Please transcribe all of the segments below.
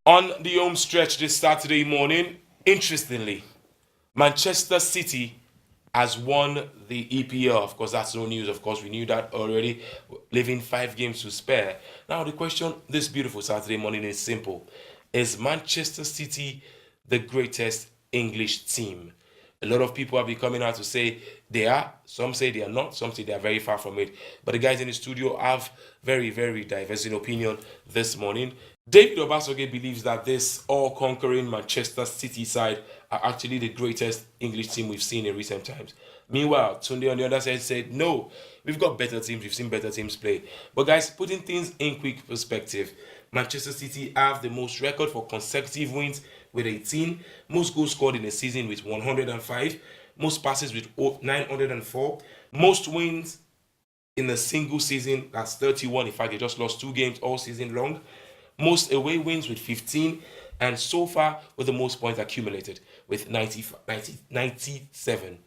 On the home stretch this Saturday morning, interestingly, Manchester City has won the EPL. Of course, that's no news. Of course, we knew that already, leaving 5 games to spare. Now, the question this beautiful Saturday morning is simple. Is Manchester City the greatest English team? A lot of people have been coming out to say they are. Some say they are not. Some say they are very far from it. But the guys in the studio have very, very diverse in opinion this morning. David Obasoge believes that this all-conquering Manchester City side are actually the greatest English team we've seen in recent times. Meanwhile, Tunde on the other side said, no, we've got better teams. We've seen better teams play. But guys, putting things in quick perspective, Manchester City have the most record for consecutive wins with 18, most goals scored in a season with 105, most passes with 904, most wins in a single season, that's 31. In fact, they just lost 2 games all season long. Most away wins with 15, and so far with the most points accumulated with 97.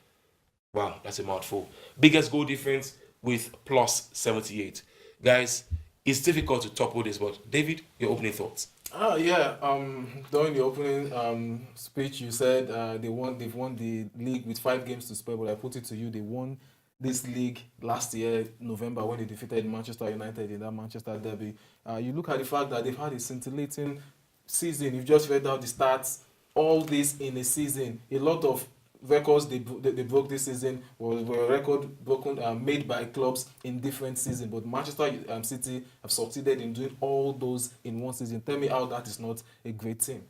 Wow, that's a mouthful. Biggest goal difference with plus 78. Guys, it's difficult to topple this, but David, your opening thoughts. Yeah. During the opening speech, you said they've won the league with 5 games to spare. But I put it to you, they won this league last year, November, when they defeated Manchester United in that Manchester derby. You look at the fact that they've had a scintillating season. You've just read out the stats. All this in a season. A lot of records they broke this season were record broken made by clubs in different seasons. But Manchester City have succeeded in doing all those in one season. Tell me how that is not a great team.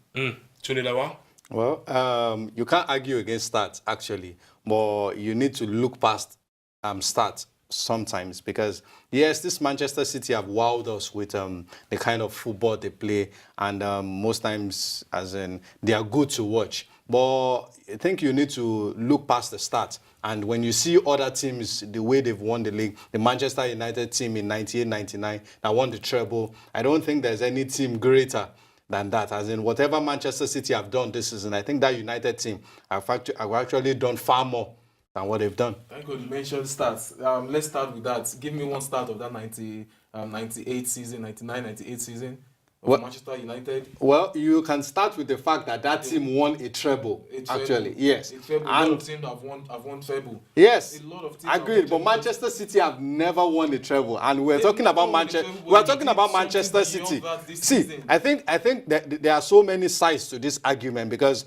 Chunilawa? Well, you can't argue against stats, actually, but you need to look past stats sometimes, because yes, this Manchester City have wowed us with the kind of football they play, and most times, as in, they are good to watch. But I think you need to look past the stats. And when you see other teams, the way they've won the league, the Manchester United team in 98-99 that won the treble, I don't think there's any team greater than that. As in, whatever Manchester City have done this season, I think that United team have actually done far more than what they've done. Thank God you mentioned stats. Let's start with that. Give me one start of that 98 season, 99-98 season of Manchester United. Well, you can start with the fact that that team won a treble. Actually, yes. A treble. A lot of teams have won treble. Yes, a lot of teams agreed. But Manchester City have never won a treble, and we're talking about Manchester. We're talking about Manchester City. See, I think that there are so many sides to this argument, because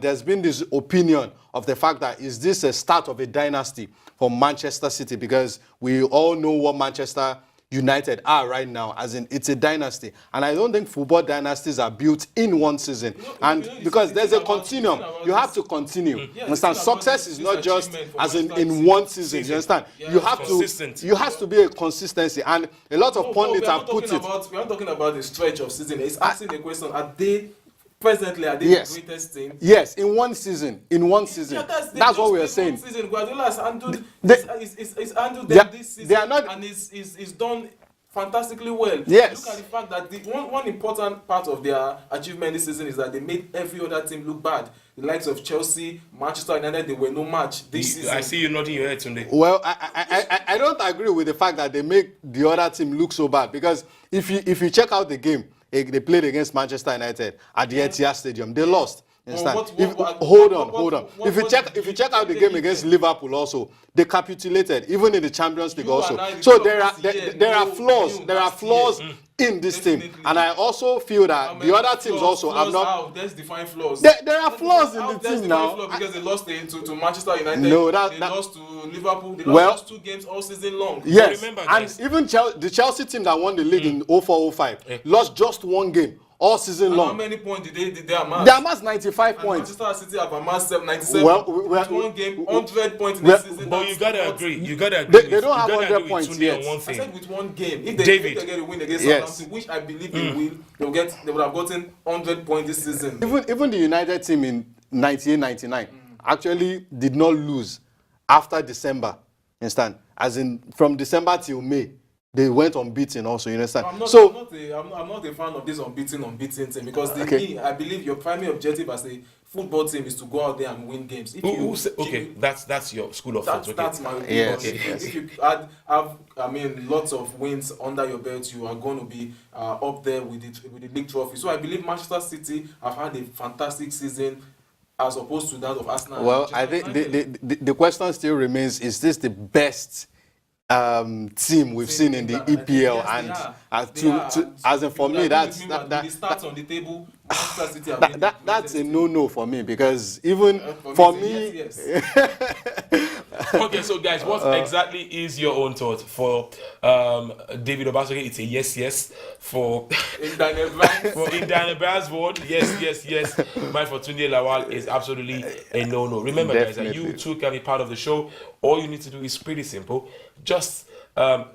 there's been this opinion of the fact that is this a start of a dynasty for Manchester City, because we all know what Manchester United are right now, as in it's a dynasty, and I don't think football dynasties are built in one season, because there's a continuum. You have to continue. Understand? Success is not just as in one season. You understand? You have to. You has to be a consistency, and a lot of pundits have put it. We are talking about the stretch of season. It's asking the question: are they presently the greatest team? Yes, in one season. In one season. Yeah, that's what we are saying. Season. Guardiola has handled them this season, they are not, and it's done fantastically well. Yes. Look at the fact that the one important part of their achievement this season is that they made every other team look bad. The likes of Chelsea, Manchester United, they were no match this season. I see you nodding your head today. Well, I don't agree with the fact that they make the other team look so bad, because if you check out the game, they played against Manchester United at the Etihad Stadium. They lost. Hold on. If you check out the game against Liverpool, also they capitulated, even in the Champions League also. So there are flaws. There are flaws in this team, and I also feel that the other teams also have not. Let's define flaws. There are flaws in the team now. Because they lost to Manchester United. No, they lost to Liverpool. They lost 2 games all season long. Yes, and even the Chelsea team that won the league in 04-05 lost just 1 game all season long. How many points did they amass? They amassed 95 points. Manchester City have amassed 97. Well, one game, 100 points in the season. But you gotta agree. They don't have 100 points yet. I said with 1 game. If they get a win against Southampton, which I believe they will, they would have gotten 100 points this season. Even the United team in 98-99 actually did not lose after December. Understand? As in from December till May. they went unbeaten also, you understand? I'm not a fan of this unbeaten thing because I believe your primary objective as a football team is to go out there and win games. That's your school of thought. Okay. That's my opinion. Yes, If you have lots of wins under your belt, you are going to be up there with the league trophy. So I believe Manchester City have had a fantastic season as opposed to that of Arsenal. Well, I think the question still remains: is this the best team we've seen in the EPL? For me, that's on the table. That's a no-no for me because even for me. Yes. Okay, so guys, what exactly is your own thought for David Obasogie? It's a yes. For Daniel Brand's word, yes. Mine for Tunde Lawal is absolutely a no. Remember, guys, that you too can be part of the show. All you need to do is pretty simple. Just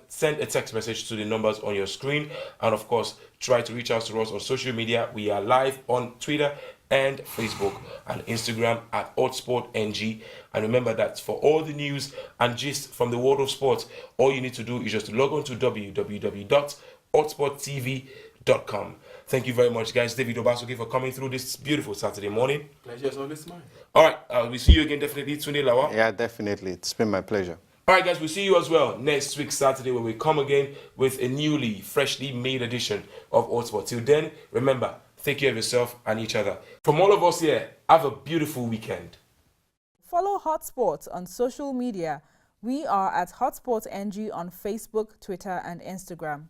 send a text message to the numbers on your screen, and of course, try to reach out to us on social media. We are live on Twitter and Facebook and Instagram at HotsportNG. And remember that for all the news and gist from the world of sports, all you need to do is just log on to www.hotsporttv.com. Thank you very much, guys. David Obasogie for coming through this beautiful Saturday morning. Pleasure is always mine. All right, we'll see you again definitely, Tunde Lawal. Yeah, definitely. It's been my pleasure. All right, guys, we'll see you as well next week, Saturday, when we come again with a newly, freshly made edition of Hotspot. Till then, remember, take care of yourself and each other. From all of us here, have a beautiful weekend. Follow Hotspot on social media. We are at HotspotNG on Facebook, Twitter, and Instagram.